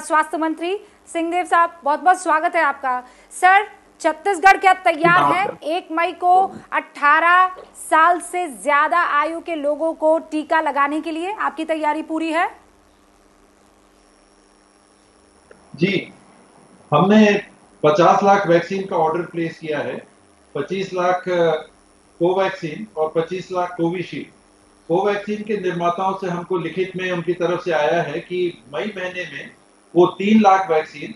स्वास्थ्य मंत्री सिंहदेव साहब, बहुत बहुत स्वागत है आपका। सर, छत्तीसगढ़ क्या तैयार है 1 मई को 18 साल से ज्यादा आयु के लोगों को टीका लगाने के लिए? आपकी तैयारी पूरी है? जी, हमने 50 लाख वैक्सीन का ऑर्डर प्लेस किया है। 25 लाख कोवैक्सीन और 25 लाख कोविशील्ड। कोवैक्सीन के निर्माताओं से हमको लिखित में उनकी तरफ से आया है कि मई महीने में वो 3 लाख वैक्सीन,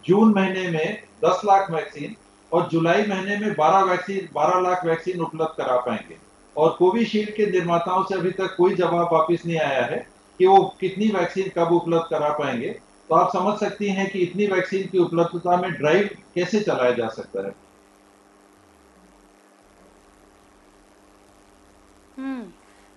जून महीने में 10 लाख वैक्सीन और जुलाई महीने में 12 लाख वैक्सीन उपलब्ध करा पाएंगे। और कोविशील्ड के निर्माताओं से अभी तक कोई जवाब वापस नहीं आया है कि वो कितनी वैक्सीन कब उपलब्ध करा पाएंगे। तो आप समझ सकती हैं कि इतनी वैक्सीन की उपलब्धता में ड्राइव कैसे चलाया जा सकता है।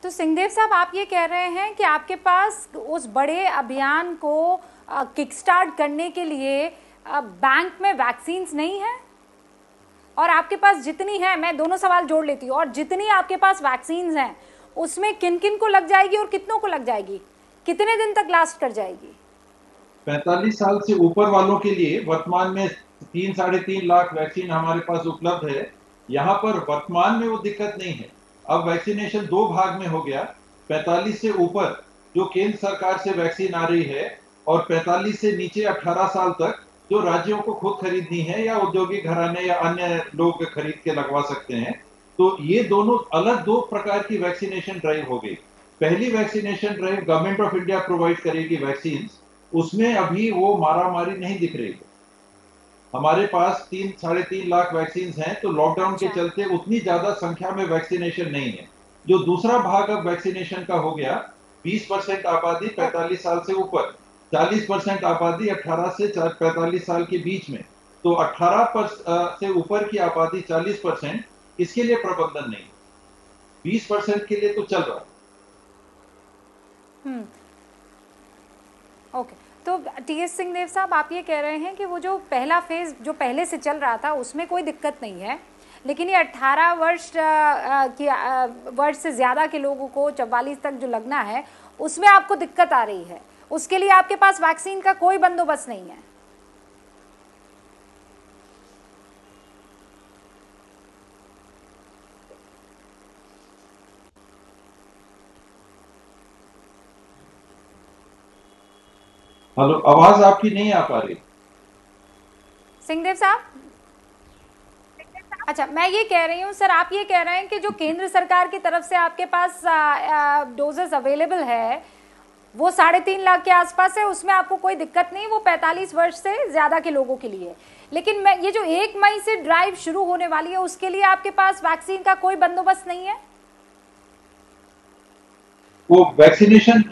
तो सिंहदेव साहब, आप ये कह रहे हैं कि आपके पास उस बड़े अभियान को किकस्टार्ट करने के लिए बैंक में वैक्सीन्स नहीं है, और आपके पास जितनी है, मैं दोनों सवाल जोड़ लेती हूँ, और जितनी आपके पास वैक्सीन्स हैं उसमें किन किन को लग जाएगी और कितनों को लग जाएगी, कितने दिन तक लास्ट कर जाएगी? 45 साल से ऊपर वालों के लिए वर्तमान में 3-3.5 लाख वैक्सीन हमारे पास उपलब्ध है। यहाँ पर वर्तमान में वो दिक्कत नहीं है। अब वैक्सीनेशन 2 भाग में हो गया। 45 से ऊपर जो केंद्र सरकार से वैक्सीन आ रही है, और 45 से नीचे 18 साल तक जो राज्यों को खुद खरीदनी है या औद्योगिक घराने या अन्य लोग खरीद के लगवा सकते हैं। तो ये दोनों अलग 2 प्रकार की वैक्सीनेशन ड्राइव हो गई। पहली vaccination drive government of India provide करेगी वैक्सीन, उसमें अभी वो मारामारी नहीं दिख रही है। हमारे पास 3-3.5 लाख वैक्सीन हैं, तो लॉकडाउन के चलते उतनी ज्यादा संख्या में वैक्सीनेशन नहीं है। जो दूसरा भाग अब वैक्सीनेशन का हो गया, 20% आबादी 45 साल से ऊपर, 40% आबादी 18 से 45 साल के बीच में। तो 18 से ऊपर की आबादी 40%, इसके लिए प्रबंधन नहीं। 20% के लिए तो चल रहा है। ओके, तो टीएस सिंहदेव साहब, आप ये कह रहे हैं कि वो जो पहला फेज जो पहले से चल रहा था उसमें कोई दिक्कत नहीं है, लेकिन ये 18 वर्ष से ज़्यादा के लोगों को 44 तक जो लगना है उसमें आपको दिक्कत आ रही है। उसके लिए आपके पास वैक्सीन का कोई बंदोबस्त नहीं है। हेलो, आवाज आपकी नहीं आ पा रही सिंहदेव साहब। अच्छा, मैं ये कह रही हूँ सर, आप ये कह रहे हैं कि जो केंद्र सरकार की तरफ से आपके पास डोजेस अवेलेबल है वो 3.5 लाख के आसपास है, उसमें आपको कोई दिक्कत नहीं, वो 45 वर्ष से ज्यादा के लोगों के लिए। लेकिन मैं ये जो 1 मई से ड्राइव शुरू होने वाली है उसके लिए आपके पास वैक्सीन का कोई बंदोबस्त नहीं है? वो वैक्सीनेशन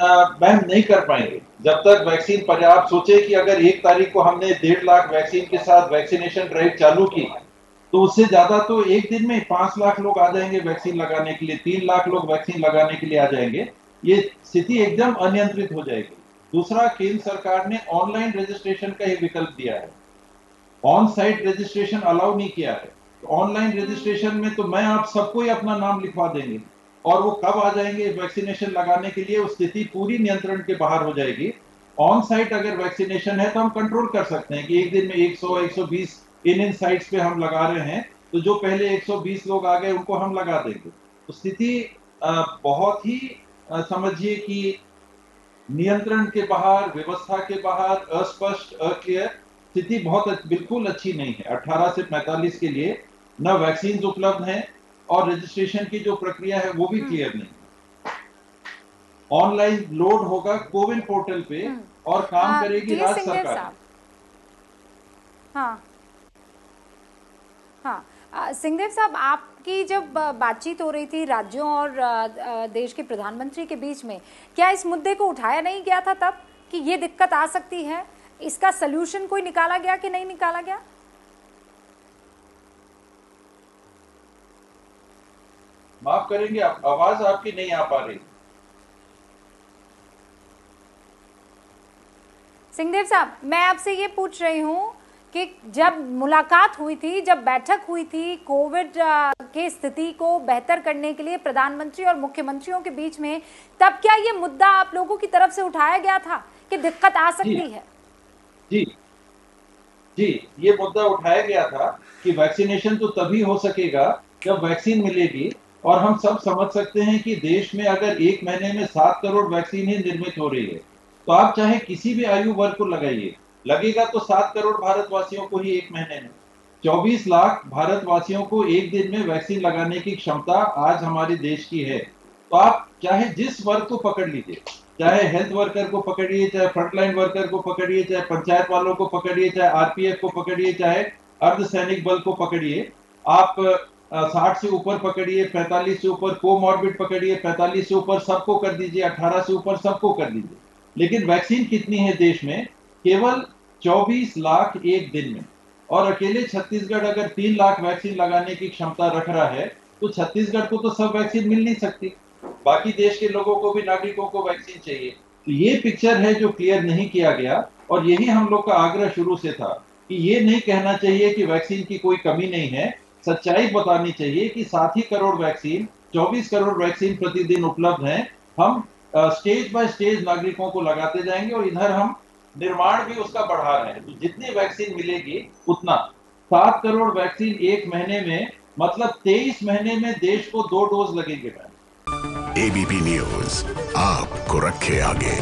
मैम नहीं कर पाएंगे जब तक वैक्सीन पर्याप्त। सोचे कि अगर 1 तारीख को हमने 1.5 लाख वैक्सीन के साथ वैक्सीनेशन ड्राइव चालू की, तो उससे ज्यादा तो एक दिन में 5 लाख लोग आ जाएंगे वैक्सीन लगाने के लिए, 3 लाख लोग वैक्सीन लगाने के लिए आ जाएंगे। ये स्थिति एकदम अनियंत्रित हो जाएगी। दूसरा, केंद्र सरकार ने ऑनलाइन रजिस्ट्रेशन का ही विकल्प दिया है, ऑन साइट रजिस्ट्रेशन अलाउ नहीं किया है। तो ऑनलाइन रजिस्ट्रेशन में तो मैं आप सबको ही अपना नाम लिखवा देंगे, और वो कब आ जाएंगे वैक्सीनेशन लगाने के लिए, उस स्थिति पूरी नियंत्रण के बाहर हो जाएगी। ऑन साइट अगर वैक्सीनेशन है तो हम कंट्रोल कर सकते हैं कि एक दिन में 100-120 इन साइट्स पे हम लगा रहे हैं, तो जो पहले 120 लोग आ गए उनको हम लगा देंगे। तो स्थिति बहुत ही समझिए कि नियंत्रण के बाहर, व्यवस्था के बाहर, अस्पष्ट, अक्लियर स्थिति बहुत बिल्कुल अच्छी नहीं है। 18 से 45 के लिए न वैक्सीन उपलब्ध हैं, और रजिस्ट्रेशन की जो प्रक्रिया है वो भी क्लियर नहीं। ऑनलाइन लोड होगा कोविन पोर्टल पे और काम करेगी राज्य सरकार। हाँ हाँ, सिंहदेव साहब, आपकी जब बातचीत हो रही थी राज्यों और देश के प्रधानमंत्री के बीच में, क्या इस मुद्दे को उठाया नहीं गया था तब कि ये दिक्कत आ सकती है? इसका सलूशन कोई निकाला गया कि नहीं निकाला गया? माफ करेंगे, आवाज आपकी नहीं आ पा रही। सिंहदेव साहब, मैं आपसे ये पूछ रही हूँ कि जब मुलाकात हुई थी, जब बैठक हुई थी कोविड के स्थिति को बेहतर करने के लिए प्रधानमंत्री और मुख्यमंत्रियों के बीच में, तब क्या ये मुद्दा आप लोगों की तरफ से उठाया गया था कि दिक्कत आ सकती है? जी जी, ये मुद्दा उठाया गया था कि वैक्सीनेशन तो तभी हो सकेगा जब वैक्सीन मिलेगी। और हम सब समझ सकते हैं कि देश में अगर एक महीने में 7 करोड़ वैक्सीन ही निर्मित हो रही है, तो आप चाहे किसी भी आयु वर्ग को लगाइए, लगेगा तो 7 करोड़ भारतवासियों को ही एक महीने में। 24 लाख भारतवासियों को एक दिन में वैक्सीन लगाने की क्षमता आज हमारे देश की है। तो आप चाहे जिस वर्ग को पकड़ लीजिए, चाहे हेल्थ वर्कर को पकड़िए, चाहे फ्रंटलाइन वर्कर को पकड़िए, चाहे पंचायत वालों को पकड़िए, चाहे आरपीएफ को पकड़िए, चाहे अर्धसैनिक बल को पकड़िए, आप 60 से ऊपर पकड़िए, 45 से ऊपर कोमॉर्बिड पकड़िए, 45 से ऊपर सबको कर दीजिए, 18 से ऊपर सबको कर दीजिए। लेकिन वैक्सीन कितनी है देश में? केवल 24 लाख एक दिन में। और अकेले छत्तीसगढ़ अगर 3 लाख वैक्सीन लगाने की क्षमता रख रहा है, तो छत्तीसगढ़ को तो सब वैक्सीन मिल नहीं सकती। बाकी देश के लोगों को भी, नागरिकों को वैक्सीन चाहिए। तो ये पिक्चर है जो क्लियर नहीं किया गया। और यही हम लोग का आग्रह शुरू से था कि ये नहीं कहना चाहिए कि वैक्सीन की कोई कमी नहीं है। सच्चाई बतानी चाहिए कि 7 ही करोड़ वैक्सीन, 24 करोड़ वैक्सीन प्रतिदिन उपलब्ध हैं। हम स्टेज बाय स्टेज नागरिकों को लगाते जाएंगे और इधर हम निर्माण भी उसका बढ़ा रहे हैं। तो जितनी वैक्सीन मिलेगी उतना, 7 करोड़ वैक्सीन एक महीने में, मतलब 23 महीने में देश को 2 डोज लगेंगे। एबीपी न्यूज आपको रखे आगे।